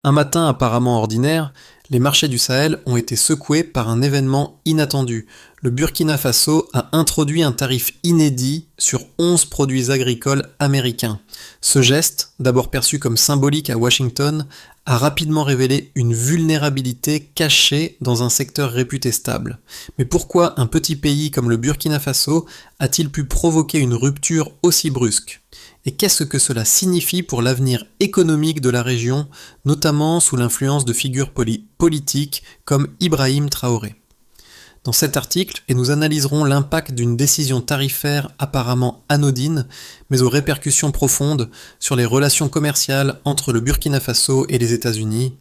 Un matin apparemment ordinaire, les marchés du Sahel ont été secoués par un événement inattendu. Le Burkina Faso a introduit un tarif inédit sur 11 produits agricoles américains. Ce geste, d'abord perçu comme symbolique à Washington, a rapidement révélé une vulnérabilité cachée dans un secteur réputé stable. Mais pourquoi un petit pays comme le Burkina Faso a-t-il pu provoquer une rupture aussi brusque ? Et qu'est-ce que cela signifie pour l'avenir économique de la région, notamment sous l'influence de figures politiques comme Ibrahim Traoré? Dans cet article, nous analyserons l'impact d'une décision tarifaire apparemment anodine, mais aux répercussions profondes sur les relations commerciales entre le Burkina Faso et les États-Unis.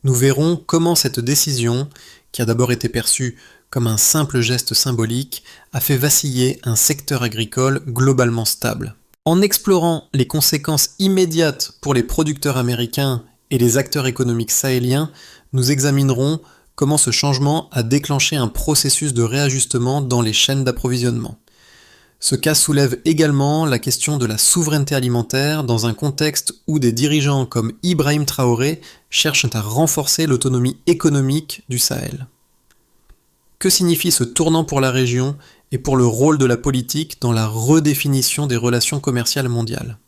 Nous verrons comment cette décision, qui a d'abord été perçue comme un simple geste symbolique, a fait vaciller un secteur agricole globalement stable. En explorant les conséquences immédiates pour les producteurs américains et les acteurs économiques sahéliens, nous examinerons comment ce changement a déclenché un processus de réajustement dans les chaînes d'approvisionnement. Ce cas soulève également la question de la souveraineté alimentaire dans un contexte où des dirigeants comme Ibrahim Traoré cherchent à renforcer l'autonomie économique du Sahel. Que signifie ce tournant pour la région et pour le rôle de la politique dans la redéfinition des relations commerciales mondiales?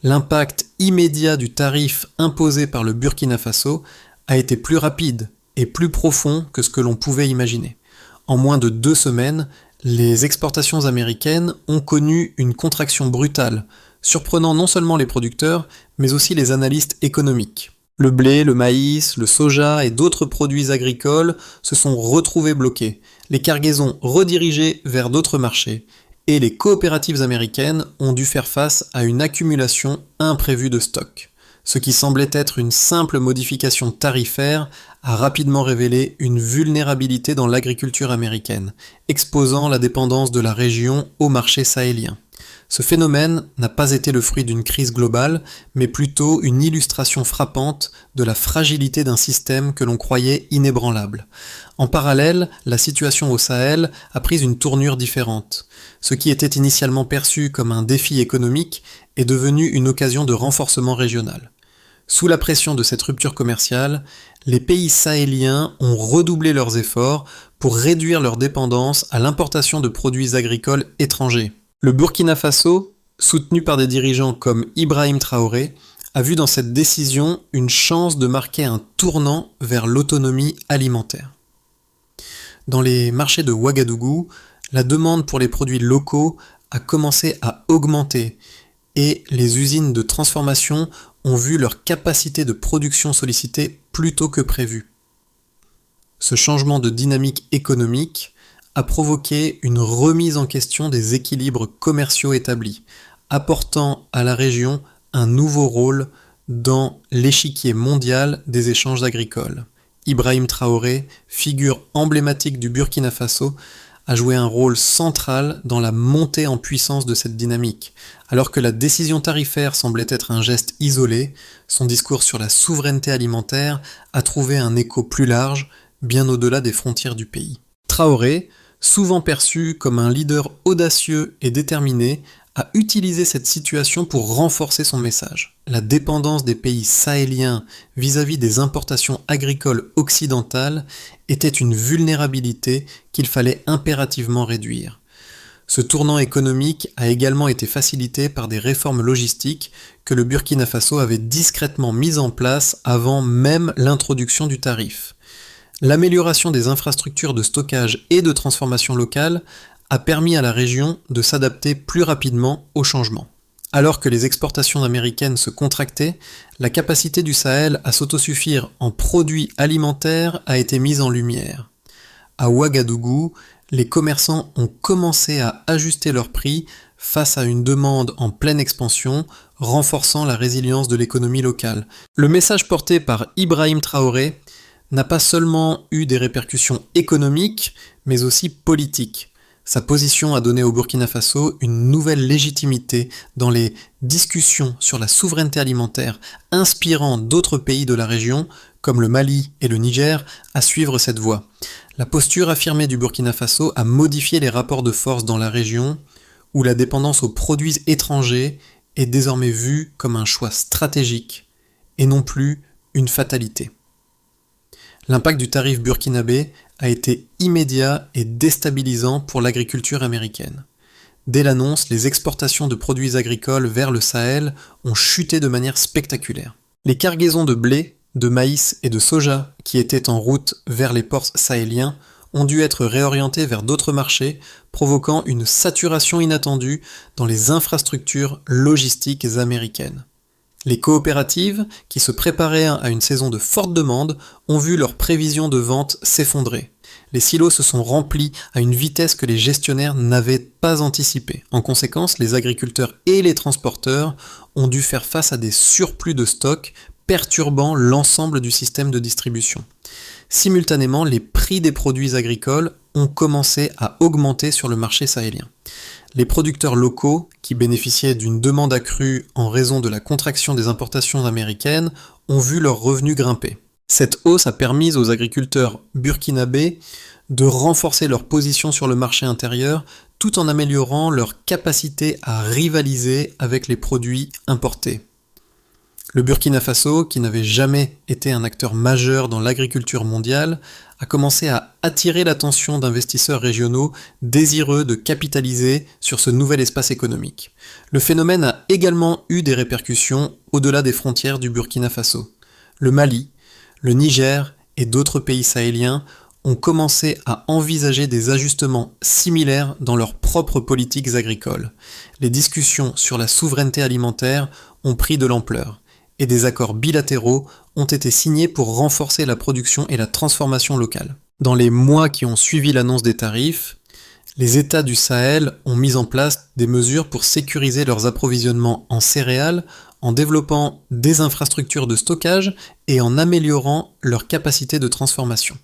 L'impact immédiat du tarif imposé par le Burkina Faso a été plus rapide et plus profond que ce que l'on pouvait imaginer. En moins de 2 semaines, les exportations américaines ont connu une contraction brutale, surprenant non seulement les producteurs, mais aussi les analystes économiques. Le blé, le maïs, le soja et d'autres produits agricoles se sont retrouvés bloqués, les cargaisons redirigées vers d'autres marchés, et les coopératives américaines ont dû faire face à une accumulation imprévue de stocks. Ce qui semblait être une simple modification tarifaire a rapidement révélé une vulnérabilité dans l'agriculture américaine, exposant la dépendance de la région au marché sahélien. Ce phénomène n'a pas été le fruit d'une crise globale, mais plutôt une illustration frappante de la fragilité d'un système que l'on croyait inébranlable. En parallèle, la situation au Sahel a pris une tournure différente. Ce qui était initialement perçu comme un défi économique est devenu une occasion de renforcement régional. Sous la pression de cette rupture commerciale, les pays sahéliens ont redoublé leurs efforts pour réduire leur dépendance à l'importation de produits agricoles étrangers. Le Burkina Faso, soutenu par des dirigeants comme Ibrahim Traoré, a vu dans cette décision une chance de marquer un tournant vers l'autonomie alimentaire. Dans les marchés de Ouagadougou, la demande pour les produits locaux a commencé à augmenter et les usines de transformation ont vu leur capacité de production sollicitée plus tôt que prévu. Ce changement de dynamique économique a provoqué une remise en question des équilibres commerciaux établis, apportant à la région un nouveau rôle dans l'échiquier mondial des échanges agricoles. Ibrahim Traoré, figure emblématique du Burkina Faso, a joué un rôle central dans la montée en puissance de cette dynamique. Alors que la décision tarifaire semblait être un geste isolé, son discours sur la souveraineté alimentaire a trouvé un écho plus large, bien au-delà des frontières du pays. Traoré, souvent perçu comme un leader audacieux et déterminé, a utilisé cette situation pour renforcer son message. La dépendance des pays sahéliens vis-à-vis des importations agricoles occidentales était une vulnérabilité qu'il fallait impérativement réduire. Ce tournant économique a également été facilité par des réformes logistiques que le Burkina Faso avait discrètement mises en place avant même l'introduction du tarif. L'amélioration des infrastructures de stockage et de transformation locale a permis à la région de s'adapter plus rapidement au changement. Alors que les exportations américaines se contractaient, la capacité du Sahel à s'autosuffire en produits alimentaires a été mise en lumière. À Ouagadougou, les commerçants ont commencé à ajuster leurs prix face à une demande en pleine expansion, renforçant la résilience de l'économie locale. Le message porté par Ibrahim Traoré n'a pas seulement eu des répercussions économiques, mais aussi politiques. Sa position a donné au Burkina Faso une nouvelle légitimité dans les discussions sur la souveraineté alimentaire, inspirant d'autres pays de la région, comme le Mali et le Niger, à suivre cette voie. La posture affirmée du Burkina Faso a modifié les rapports de force dans la région, où la dépendance aux produits étrangers est désormais vue comme un choix stratégique et non plus une fatalité. L'impact du tarif burkinabé a été immédiat et déstabilisant pour l'agriculture américaine. Dès l'annonce, les exportations de produits agricoles vers le Sahel ont chuté de manière spectaculaire. Les cargaisons de blé, de maïs et de soja qui étaient en route vers les ports sahéliens ont dû être réorientées vers d'autres marchés, provoquant une saturation inattendue dans les infrastructures logistiques américaines. Les coopératives, qui se préparaient à une saison de forte demande, ont vu leurs prévisions de vente s'effondrer. Les silos se sont remplis à une vitesse que les gestionnaires n'avaient pas anticipée. En conséquence, les agriculteurs et les transporteurs ont dû faire face à des surplus de stock perturbant l'ensemble du système de distribution. Simultanément, les prix des produits agricoles ont commencé à augmenter sur le marché sahélien. Les producteurs locaux, qui bénéficiaient d'une demande accrue en raison de la contraction des importations américaines, ont vu leurs revenus grimper. Cette hausse a permis aux agriculteurs burkinabés de renforcer leur position sur le marché intérieur tout en améliorant leur capacité à rivaliser avec les produits importés. Le Burkina Faso, qui n'avait jamais été un acteur majeur dans l'agriculture mondiale, a commencé à attirer l'attention d'investisseurs régionaux désireux de capitaliser sur ce nouvel espace économique. Le phénomène a également eu des répercussions au-delà des frontières du Burkina Faso. Le Mali, le Niger et d'autres pays sahéliens ont commencé à envisager des ajustements similaires dans leurs propres politiques agricoles. Les discussions sur la souveraineté alimentaire ont pris de l'ampleur, et des accords bilatéraux ont été signés pour renforcer la production et la transformation locale. Dans les mois qui ont suivi l'annonce des tarifs, les États du Sahel ont mis en place des mesures pour sécuriser leurs approvisionnements en céréales, en développant des infrastructures de stockage et en améliorant leur capacité de transformation.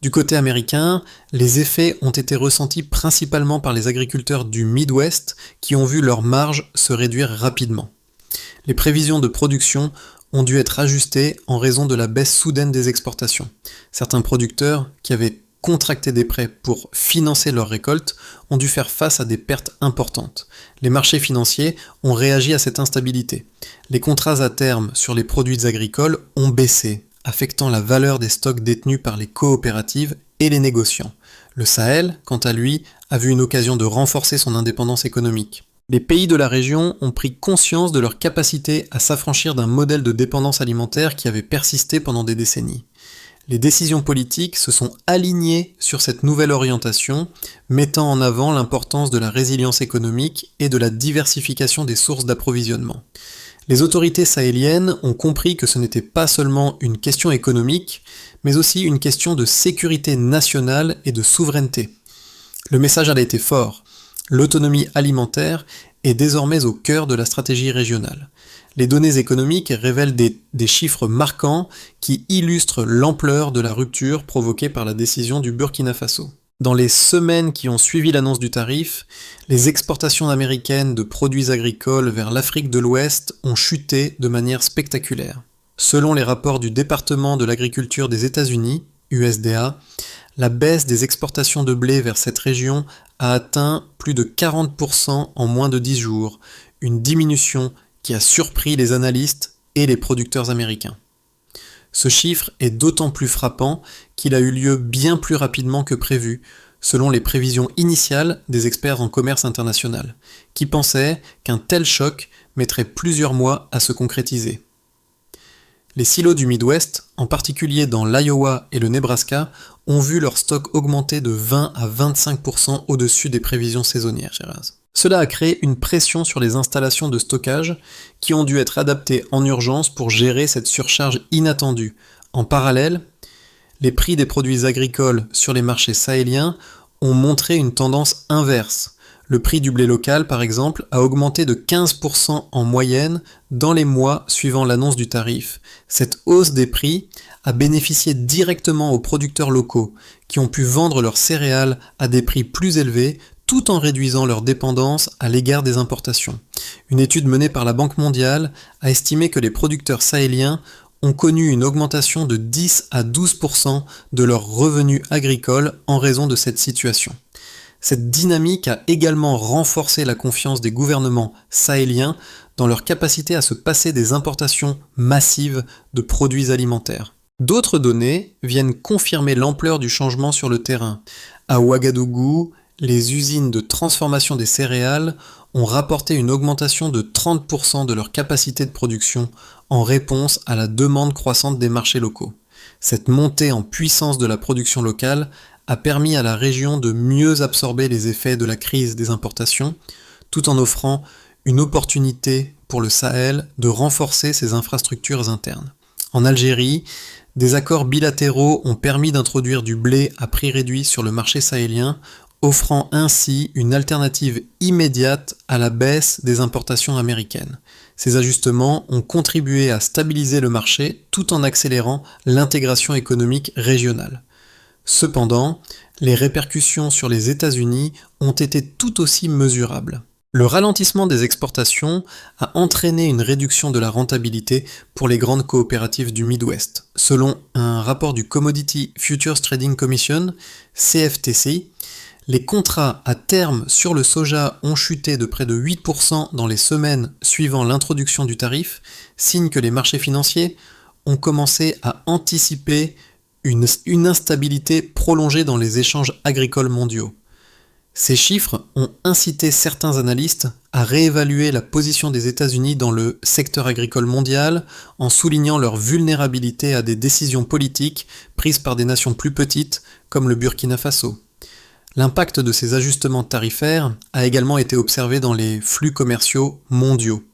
Du côté américain, les effets ont été ressentis principalement par les agriculteurs du Midwest qui ont vu leurs marges se réduire rapidement. Les prévisions de production ont dû être ajustées en raison de la baisse soudaine des exportations. Certains producteurs, qui avaient contracté des prêts pour financer leurs récoltes, ont dû faire face à des pertes importantes. Les marchés financiers ont réagi à cette instabilité. Les contrats à terme sur les produits agricoles ont baissé, affectant la valeur des stocks détenus par les coopératives et les négociants. Le Sahel, quant à lui, a vu une occasion de renforcer son indépendance économique. Les pays de la région ont pris conscience de leur capacité à s'affranchir d'un modèle de dépendance alimentaire qui avait persisté pendant des décennies. Les décisions politiques se sont alignées sur cette nouvelle orientation, mettant en avant l'importance de la résilience économique et de la diversification des sources d'approvisionnement. Les autorités sahéliennes ont compris que ce n'était pas seulement une question économique, mais aussi une question de sécurité nationale et de souveraineté. Le message a été fort. L'autonomie alimentaire est désormais au cœur de la stratégie régionale. Les données économiques révèlent des chiffres marquants qui illustrent l'ampleur de la rupture provoquée par la décision du Burkina Faso. Dans les semaines qui ont suivi l'annonce du tarif, les exportations américaines de produits agricoles vers l'Afrique de l'Ouest ont chuté de manière spectaculaire. Selon les rapports du département de l'agriculture des États-Unis, USDA, la baisse des exportations de blé vers cette région a atteint plus de 40% en moins de 10 jours, une diminution qui a surpris les analystes et les producteurs américains. Ce chiffre est d'autant plus frappant qu'il a eu lieu bien plus rapidement que prévu, selon les prévisions initiales des experts en commerce international, qui pensaient qu'un tel choc mettrait plusieurs mois à se concrétiser. Les silos du Midwest, en particulier dans l'Iowa et le Nebraska, ont vu leur stock augmenter de 20 à 25% au-dessus des prévisions saisonnières, Gérard. Cela a créé une pression sur les installations de stockage qui ont dû être adaptées en urgence pour gérer cette surcharge inattendue. En parallèle, les prix des produits agricoles sur les marchés sahéliens ont montré une tendance inverse. Le prix du blé local, par exemple, a augmenté de 15% en moyenne dans les mois suivant l'annonce du tarif. Cette hausse des prix a bénéficié directement aux producteurs locaux, qui ont pu vendre leurs céréales à des prix plus élevés, tout en réduisant leur dépendance à l'égard des importations. Une étude menée par la Banque mondiale a estimé que les producteurs sahéliens ont connu une augmentation de 10 à 12% de leurs revenus agricoles en raison de cette situation. Cette dynamique a également renforcé la confiance des gouvernements sahéliens dans leur capacité à se passer des importations massives de produits alimentaires. D'autres données viennent confirmer l'ampleur du changement sur le terrain. À Ouagadougou, les usines de transformation des céréales ont rapporté une augmentation de 30% de leur capacité de production en réponse à la demande croissante des marchés locaux. Cette montée en puissance de la production locale a permis à la région de mieux absorber les effets de la crise des importations, tout en offrant une opportunité pour le Sahel de renforcer ses infrastructures internes. En Algérie, des accords bilatéraux ont permis d'introduire du blé à prix réduit sur le marché sahélien, offrant ainsi une alternative immédiate à la baisse des importations américaines. Ces ajustements ont contribué à stabiliser le marché tout en accélérant l'intégration économique régionale. Cependant, les répercussions sur les États-Unis ont été tout aussi mesurables. Le ralentissement des exportations a entraîné une réduction de la rentabilité pour les grandes coopératives du Midwest. Selon un rapport du Commodity Futures Trading Commission, CFTC, les contrats à terme sur le soja ont chuté de près de 8% dans les semaines suivant l'introduction du tarif, signe que les marchés financiers ont commencé à anticiper une instabilité prolongée dans les échanges agricoles mondiaux. Ces chiffres ont incité certains analystes à réévaluer la position des États-Unis dans le secteur agricole mondial en soulignant leur vulnérabilité à des décisions politiques prises par des nations plus petites comme le Burkina Faso. L'impact de ces ajustements tarifaires a également été observé dans les flux commerciaux mondiaux.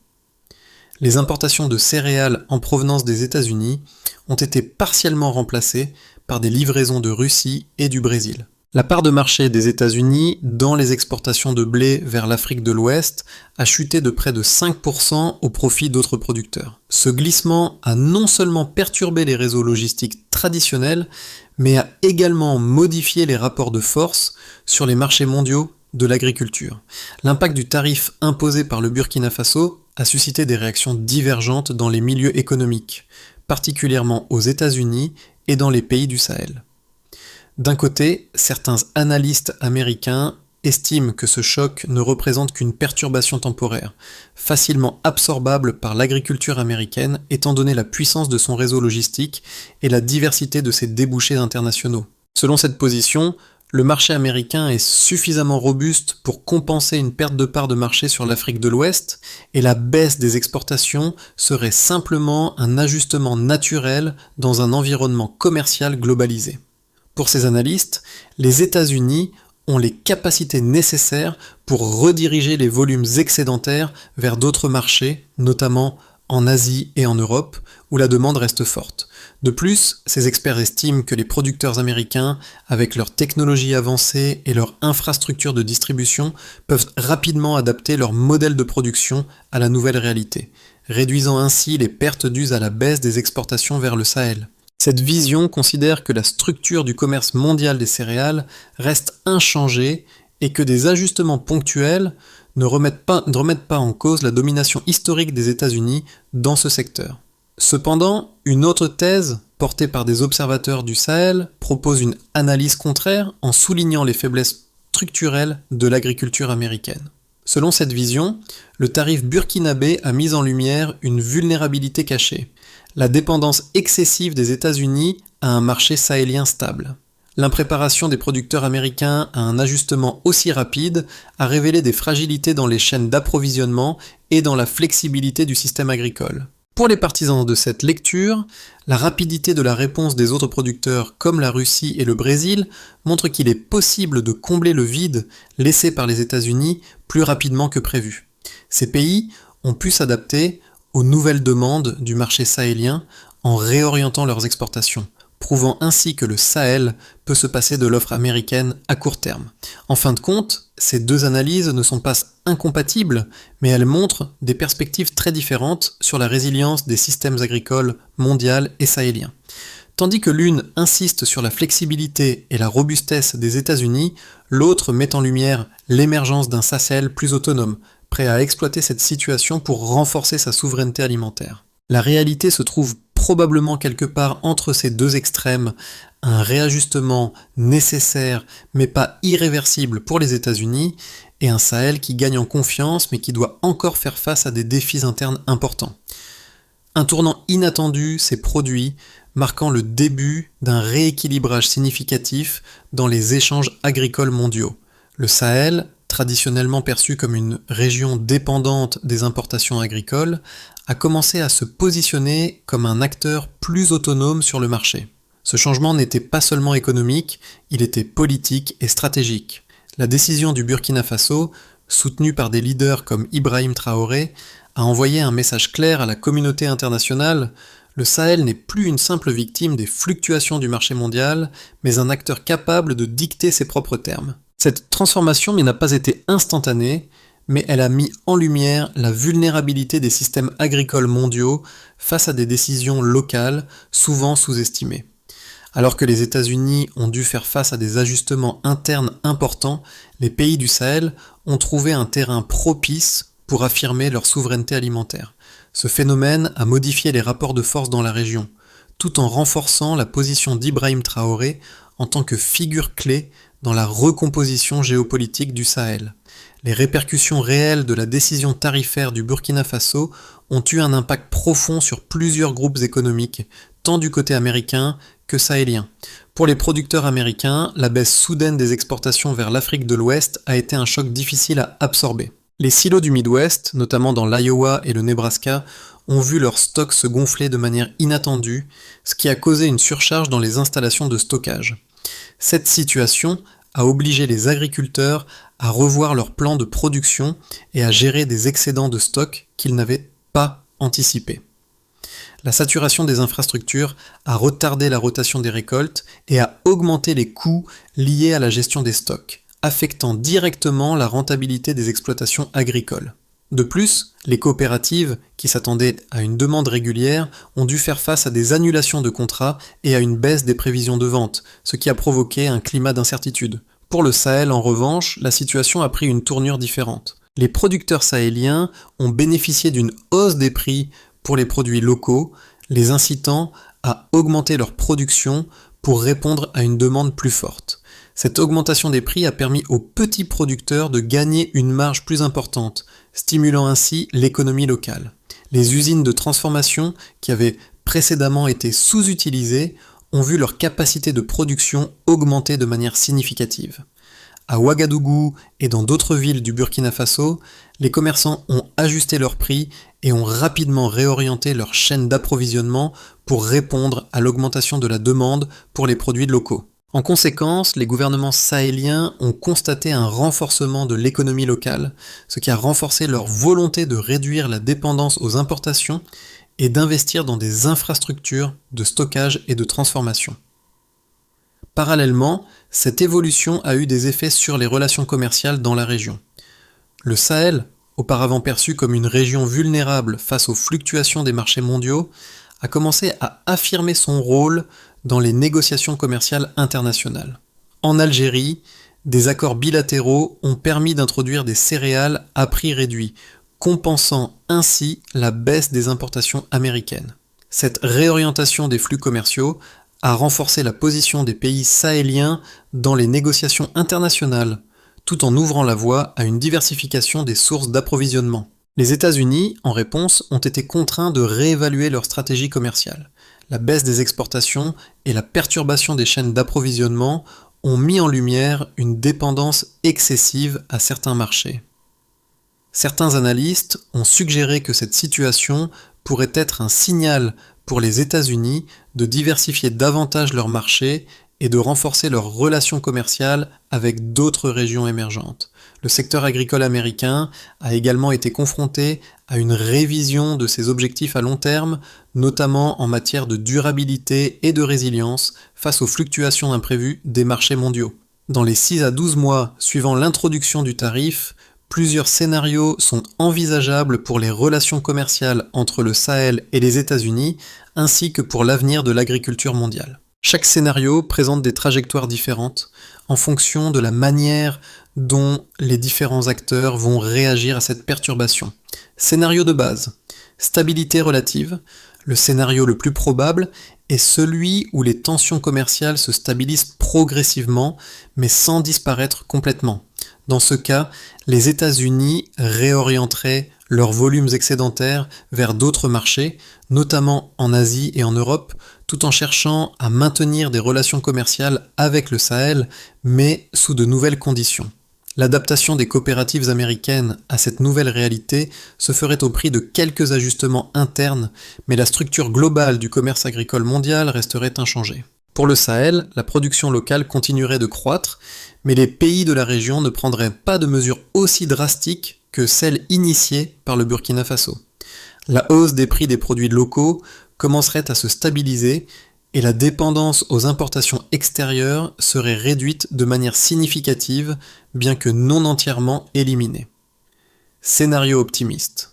Les importations de céréales en provenance des États-Unis ont été partiellement remplacées par des livraisons de Russie et du Brésil. La part de marché des États-Unis dans les exportations de blé vers l'Afrique de l'Ouest a chuté de près de 5% au profit d'autres producteurs. Ce glissement a non seulement perturbé les réseaux logistiques traditionnels, mais a également modifié les rapports de force sur les marchés mondiaux de l'agriculture. L'impact du tarif imposé par le Burkina Faso a suscité des réactions divergentes dans les milieux économiques, particulièrement aux États-Unis et dans les pays du Sahel. D'un côté, certains analystes américains estiment que ce choc ne représente qu'une perturbation temporaire, facilement absorbable par l'agriculture américaine étant donné la puissance de son réseau logistique et la diversité de ses débouchés internationaux. Selon cette position, le marché américain est suffisamment robuste pour compenser une perte de part de marché sur l'Afrique de l'Ouest et la baisse des exportations serait simplement un ajustement naturel dans un environnement commercial globalisé. Pour ces analystes, les États-Unis ont les capacités nécessaires pour rediriger les volumes excédentaires vers d'autres marchés, notamment en Asie et en Europe, où la demande reste forte. De plus, ces experts estiment que les producteurs américains, avec leur technologie avancée et leur infrastructure de distribution, peuvent rapidement adapter leur modèle de production à la nouvelle réalité, réduisant ainsi les pertes dues à la baisse des exportations vers le Sahel. Cette vision considère que la structure du commerce mondial des céréales reste inchangée et que des ajustements ponctuels ne remettent pas en cause la domination historique des États-Unis dans ce secteur. Cependant, une autre thèse, portée par des observateurs du Sahel, propose une analyse contraire en soulignant les faiblesses structurelles de l'agriculture américaine. Selon cette vision, le tarif burkinabé a mis en lumière une vulnérabilité cachée, la dépendance excessive des États-Unis à un marché sahélien stable. L'impréparation des producteurs américains à un ajustement aussi rapide a révélé des fragilités dans les chaînes d'approvisionnement et dans la flexibilité du système agricole. Pour les partisans de cette lecture, la rapidité de la réponse des autres producteurs comme la Russie et le Brésil montre qu'il est possible de combler le vide laissé par les États-Unis plus rapidement que prévu. Ces pays ont pu s'adapter aux nouvelles demandes du marché sahélien en réorientant leurs exportations, prouvant ainsi que le Sahel peut se passer de l'offre américaine à court terme. En fin de compte, ces deux analyses ne sont pas incompatibles, mais elles montrent des perspectives très différentes sur la résilience des systèmes agricoles mondiaux et sahéliens. Tandis que l'une insiste sur la flexibilité et la robustesse des États-Unis, l'autre met en lumière l'émergence d'un Sahel plus autonome, prêt à exploiter cette situation pour renforcer sa souveraineté alimentaire. La réalité se trouve probablement quelque part entre ces deux extrêmes, un réajustement nécessaire mais pas irréversible pour les États-Unis et un Sahel qui gagne en confiance mais qui doit encore faire face à des défis internes importants. Un tournant inattendu s'est produit, marquant le début d'un rééquilibrage significatif dans les échanges agricoles mondiaux. Le Sahel, traditionnellement perçu comme une région dépendante des importations agricoles, a commencé à se positionner comme un acteur plus autonome sur le marché. Ce changement n'était pas seulement économique, il était politique et stratégique. La décision du Burkina Faso, soutenue par des leaders comme Ibrahim Traoré, a envoyé un message clair à la communauté internationale: le Sahel n'est plus une simple victime des fluctuations du marché mondial, mais un acteur capable de dicter ses propres termes. Cette transformation n'a pas été instantanée, mais elle a mis en lumière la vulnérabilité des systèmes agricoles mondiaux face à des décisions locales, souvent sous-estimées. Alors que les États-Unis ont dû faire face à des ajustements internes importants, les pays du Sahel ont trouvé un terrain propice pour affirmer leur souveraineté alimentaire. Ce phénomène a modifié les rapports de force dans la région, tout en renforçant la position d'Ibrahim Traoré en tant que figure clé dans la recomposition géopolitique du Sahel. Les répercussions réelles de la décision tarifaire du Burkina Faso ont eu un impact profond sur plusieurs groupes économiques, tant du côté américain que sahélien. Pour les producteurs américains, la baisse soudaine des exportations vers l'Afrique de l'Ouest a été un choc difficile à absorber. Les silos du Midwest, notamment dans l'Iowa et le Nebraska, ont vu leurs stocks se gonfler de manière inattendue, ce qui a causé une surcharge dans les installations de stockage. Cette situation a obligé les agriculteurs à revoir leurs plans de production et à gérer des excédents de stock qu'ils n'avaient pas anticipés. La saturation des infrastructures a retardé la rotation des récoltes et a augmenté les coûts liés à la gestion des stocks, affectant directement la rentabilité des exploitations agricoles. De plus, les coopératives, qui s'attendaient à une demande régulière, ont dû faire face à des annulations de contrats et à une baisse des prévisions de vente, ce qui a provoqué un climat d'incertitude. Pour le Sahel, en revanche, la situation a pris une tournure différente. Les producteurs sahéliens ont bénéficié d'une hausse des prix pour les produits locaux, les incitant à augmenter leur production pour répondre à une demande plus forte. Cette augmentation des prix a permis aux petits producteurs de gagner une marge plus importante, stimulant ainsi l'économie locale. Les usines de transformation, qui avaient précédemment été sous-utilisées, ont vu leur capacité de production augmenter de manière significative. À Ouagadougou et dans d'autres villes du Burkina Faso, les commerçants ont ajusté leurs prix et ont rapidement réorienté leur chaîne d'approvisionnement pour répondre à l'augmentation de la demande pour les produits locaux. En conséquence, les gouvernements sahéliens ont constaté un renforcement de l'économie locale, ce qui a renforcé leur volonté de réduire la dépendance aux importations et d'investir dans des infrastructures de stockage et de transformation. Parallèlement, cette évolution a eu des effets sur les relations commerciales dans la région. Le Sahel, auparavant perçu comme une région vulnérable face aux fluctuations des marchés mondiaux, a commencé à affirmer son rôle dans les négociations commerciales internationales. En Algérie, des accords bilatéraux ont permis d'introduire des céréales à prix réduit, compensant ainsi la baisse des importations américaines. Cette réorientation des flux commerciaux a renforcé la position des pays sahéliens dans les négociations internationales, tout en ouvrant la voie à une diversification des sources d'approvisionnement. Les États-Unis, en réponse, ont été contraints de réévaluer leur stratégie commerciale. La baisse des exportations et la perturbation des chaînes d'approvisionnement ont mis en lumière une dépendance excessive à certains marchés. Certains analystes ont suggéré que cette situation pourrait être un signal pour les États-Unis de diversifier davantage leurs marchés et de renforcer leurs relations commerciales avec d'autres régions émergentes. Le secteur agricole américain a également été confronté à une révision de ses objectifs à long terme, notamment en matière de durabilité et de résilience face aux fluctuations imprévues des marchés mondiaux. Dans les 6 à 12 mois suivant l'introduction du tarif, plusieurs scénarios sont envisageables pour les relations commerciales entre le Sahel et les États-Unis, ainsi que pour l'avenir de l'agriculture mondiale. Chaque scénario présente des trajectoires différentes en fonction de la manière dont les différents acteurs vont réagir à cette perturbation. Scénario de base. Stabilité relative. Le scénario le plus probable est celui où les tensions commerciales se stabilisent progressivement, mais sans disparaître complètement. Dans ce cas, les États-Unis réorienteraient leurs volumes excédentaires vers d'autres marchés, notamment en Asie et en Europe, tout en cherchant à maintenir des relations commerciales avec le Sahel, mais sous de nouvelles conditions. L'adaptation des coopératives américaines à cette nouvelle réalité se ferait au prix de quelques ajustements internes, mais la structure globale du commerce agricole mondial resterait inchangée. Pour le Sahel, la production locale continuerait de croître, mais les pays de la région ne prendraient pas de mesures aussi drastiques que celles initiées par le Burkina Faso. La hausse des prix des produits locaux commencerait à se stabiliser et la dépendance aux importations extérieures serait réduite de manière significative, bien que non entièrement éliminée. Scénario optimiste.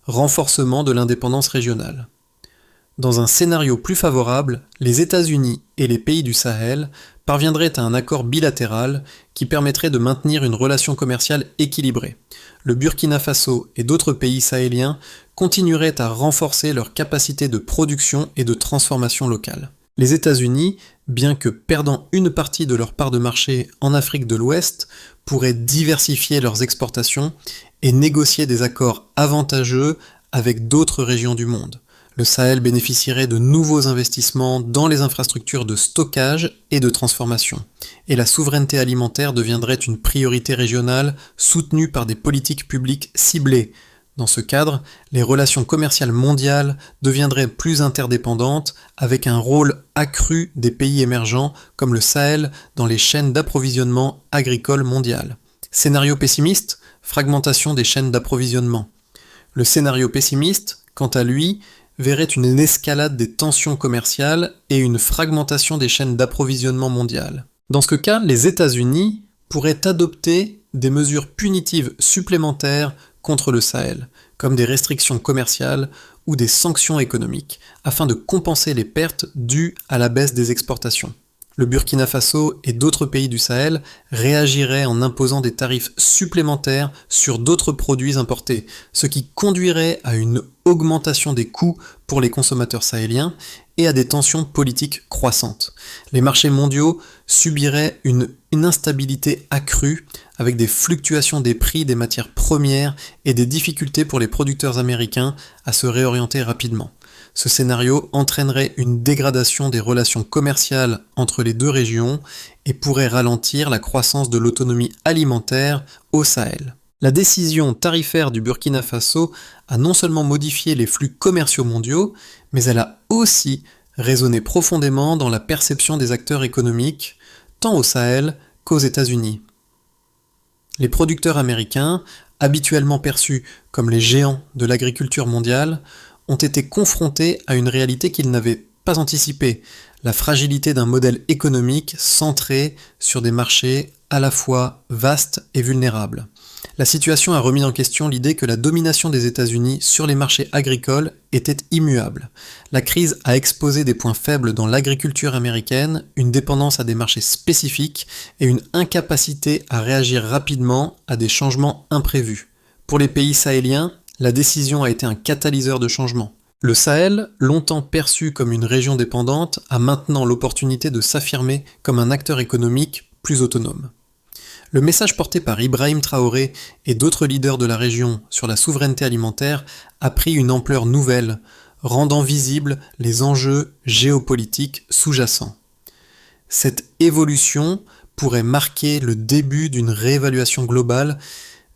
Renforcement de l'indépendance régionale. Dans un scénario plus favorable, les États-Unis et les pays du Sahel parviendraient à un accord bilatéral qui permettrait de maintenir une relation commerciale équilibrée. Le Burkina Faso et d'autres pays sahéliens continueraient à renforcer leur capacité de production et de transformation locale. Les États-Unis, bien que perdant une partie de leur part de marché en Afrique de l'Ouest, pourraient diversifier leurs exportations et négocier des accords avantageux avec d'autres régions du monde. Le Sahel bénéficierait de nouveaux investissements dans les infrastructures de stockage et de transformation. Et la souveraineté alimentaire deviendrait une priorité régionale soutenue par des politiques publiques ciblées. Dans ce cadre, les relations commerciales mondiales deviendraient plus interdépendantes avec un rôle accru des pays émergents comme le Sahel dans les chaînes d'approvisionnement agricole mondiales. Scénario pessimiste, fragmentation des chaînes d'approvisionnement. Le scénario pessimiste, quant à lui, verrait une escalade des tensions commerciales et une fragmentation des chaînes d'approvisionnement mondiales. Dans ce cas, les États-Unis pourraient adopter des mesures punitives supplémentaires contre le Sahel, comme des restrictions commerciales ou des sanctions économiques, afin de compenser les pertes dues à la baisse des exportations. Le Burkina Faso et d'autres pays du Sahel réagiraient en imposant des tarifs supplémentaires sur d'autres produits importés, ce qui conduirait à une augmentation des coûts pour les consommateurs sahéliens et à des tensions politiques croissantes. Les marchés mondiaux subiraient une instabilité accrue avec des fluctuations des prix des matières premières et des difficultés pour les producteurs américains à se réorienter rapidement. Ce scénario entraînerait une dégradation des relations commerciales entre les deux régions et pourrait ralentir la croissance de l'autonomie alimentaire au Sahel. La décision tarifaire du Burkina Faso a non seulement modifié les flux commerciaux mondiaux, mais elle a aussi résonné profondément dans la perception des acteurs économiques, tant au Sahel qu'aux États-Unis. Les producteurs américains, habituellement perçus comme les géants de l'agriculture mondiale, ont été confrontés à une réalité qu'ils n'avaient pas anticipée, la fragilité d'un modèle économique centré sur des marchés à la fois vastes et vulnérables. La situation a remis en question l'idée que la domination des États-Unis sur les marchés agricoles était immuable. La crise a exposé des points faibles dans l'agriculture américaine, une dépendance à des marchés spécifiques et une incapacité à réagir rapidement à des changements imprévus. Pour les pays sahéliens, la décision a été un catalyseur de changement. Le Sahel, longtemps perçu comme une région dépendante, a maintenant l'opportunité de s'affirmer comme un acteur économique plus autonome. Le message porté par Ibrahim Traoré et d'autres leaders de la région sur la souveraineté alimentaire a pris une ampleur nouvelle, rendant visibles les enjeux géopolitiques sous-jacents. Cette évolution pourrait marquer le début d'une réévaluation globale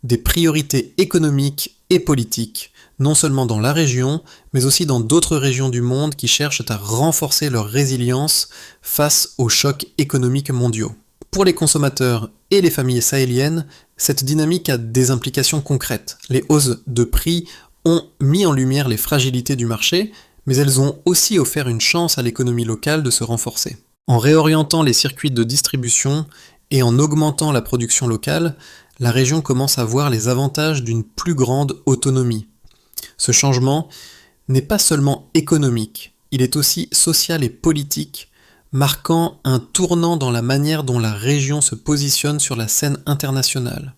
des priorités économiques et politiques, non seulement dans la région, mais aussi dans d'autres régions du monde qui cherchent à renforcer leur résilience face aux chocs économiques mondiaux. Pour les consommateurs et les familles sahéliennes, cette dynamique a des implications concrètes. Les hausses de prix ont mis en lumière les fragilités du marché, mais elles ont aussi offert une chance à l'économie locale de se renforcer. En réorientant les circuits de distribution et en augmentant la production locale, la région commence à voir les avantages d'une plus grande autonomie. Ce changement n'est pas seulement économique, il est aussi social et politique, marquant un tournant dans la manière dont la région se positionne sur la scène internationale.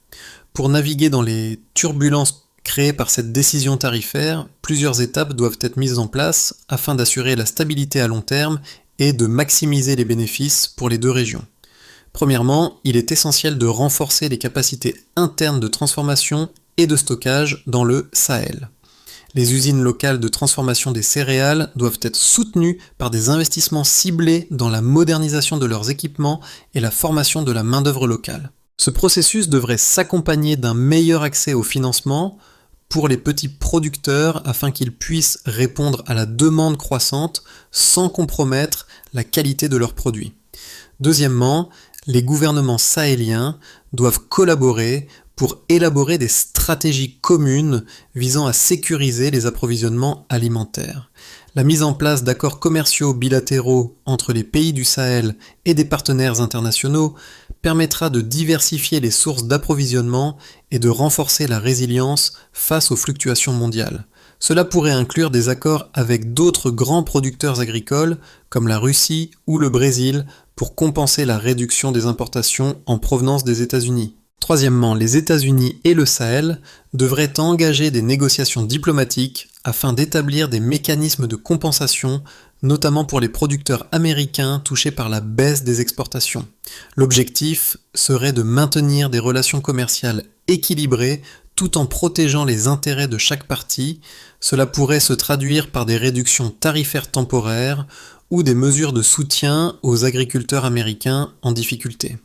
Pour naviguer dans les turbulences créées par cette décision tarifaire, plusieurs étapes doivent être mises en place afin d'assurer la stabilité à long terme et de maximiser les bénéfices pour les deux régions. Premièrement, il est essentiel de renforcer les capacités internes de transformation et de stockage dans le Sahel. Les usines locales de transformation des céréales doivent être soutenues par des investissements ciblés dans la modernisation de leurs équipements et la formation de la main-d'œuvre locale. Ce processus devrait s'accompagner d'un meilleur accès au financement pour les petits producteurs afin qu'ils puissent répondre à la demande croissante sans compromettre la qualité de leurs produits. Deuxièmement, les gouvernements sahéliens doivent collaborer pour élaborer des stratégies communes visant à sécuriser les approvisionnements alimentaires. La mise en place d'accords commerciaux bilatéraux entre les pays du Sahel et des partenaires internationaux permettra de diversifier les sources d'approvisionnement et de renforcer la résilience face aux fluctuations mondiales. Cela pourrait inclure des accords avec d'autres grands producteurs agricoles comme la Russie ou le Brésil pour compenser la réduction des importations en provenance des États-Unis. Troisièmement, les États-Unis et le Sahel devraient engager des négociations diplomatiques afin d'établir des mécanismes de compensation, notamment pour les producteurs américains touchés par la baisse des exportations. L'objectif serait de maintenir des relations commerciales équilibrées tout en protégeant les intérêts de chaque partie. Cela pourrait se traduire par des réductions tarifaires temporaires ou des mesures de soutien aux agriculteurs américains en difficulté.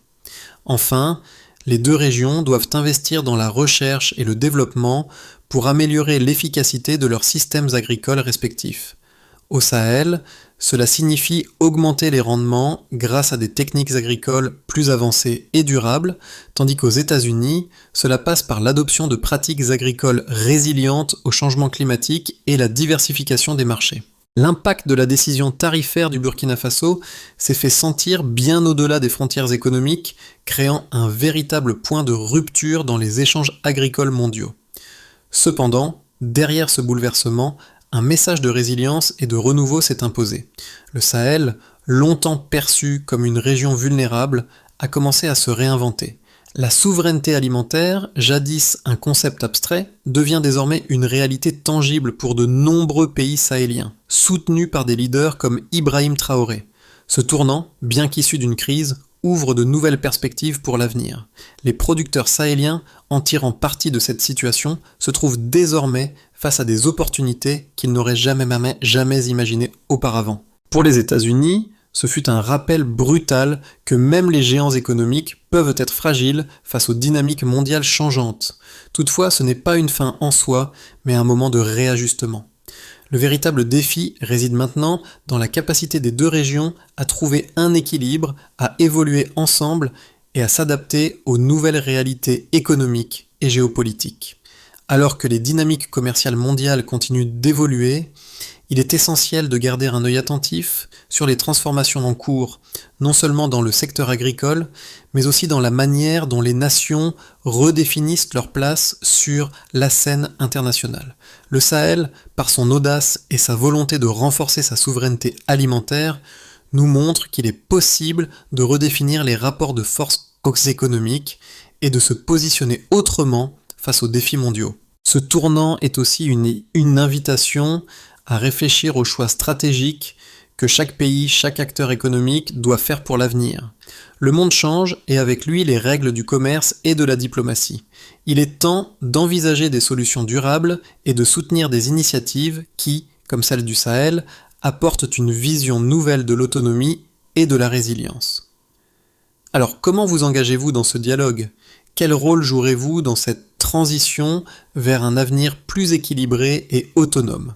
Enfin, les deux régions doivent investir dans la recherche et le développement pour améliorer l'efficacité de leurs systèmes agricoles respectifs. Au Sahel, cela signifie augmenter les rendements grâce à des techniques agricoles plus avancées et durables, tandis qu'aux États-Unis, cela passe par l'adoption de pratiques agricoles résilientes au changement climatique et la diversification des marchés. L'impact de la décision tarifaire du Burkina Faso s'est fait sentir bien au-delà des frontières économiques, créant un véritable point de rupture dans les échanges agricoles mondiaux. Cependant, derrière ce bouleversement, un message de résilience et de renouveau s'est imposé. Le Sahel, longtemps perçu comme une région vulnérable, a commencé à se réinventer. La souveraineté alimentaire, jadis un concept abstrait, devient désormais une réalité tangible pour de nombreux pays sahéliens, soutenus par des leaders comme Ibrahim Traoré. Ce tournant, bien qu'issu d'une crise, ouvre de nouvelles perspectives pour l'avenir. Les producteurs sahéliens, en tirant parti de cette situation, se trouvent désormais face à des opportunités qu'ils n'auraient jamais imaginées auparavant. Pour les États-Unis, ce fut un rappel brutal que même les géants économiques peuvent être fragiles face aux dynamiques mondiales changeantes. Toutefois, ce n'est pas une fin en soi, mais un moment de réajustement. Le véritable défi réside maintenant dans la capacité des deux régions à trouver un équilibre, à évoluer ensemble et à s'adapter aux nouvelles réalités économiques et géopolitiques. Alors que les dynamiques commerciales mondiales continuent d'évoluer, il est essentiel de garder un œil attentif sur les transformations en cours, non seulement dans le secteur agricole, mais aussi dans la manière dont les nations redéfinissent leur place sur la scène internationale. Le Sahel, par son audace et sa volonté de renforcer sa souveraineté alimentaire, nous montre qu'il est possible de redéfinir les rapports de force économiques et de se positionner autrement face aux défis mondiaux. Ce tournant est aussi une invitation à réfléchir aux choix stratégiques que chaque pays, chaque acteur économique doit faire pour l'avenir. Le monde change et avec lui les règles du commerce et de la diplomatie. Il est temps d'envisager des solutions durables et de soutenir des initiatives qui, comme celle du Sahel, apportent une vision nouvelle de l'autonomie et de la résilience. Alors, comment vous engagez-vous dans ce dialogue ? Quel rôle jouerez-vous dans cette transition vers un avenir plus équilibré et autonome ?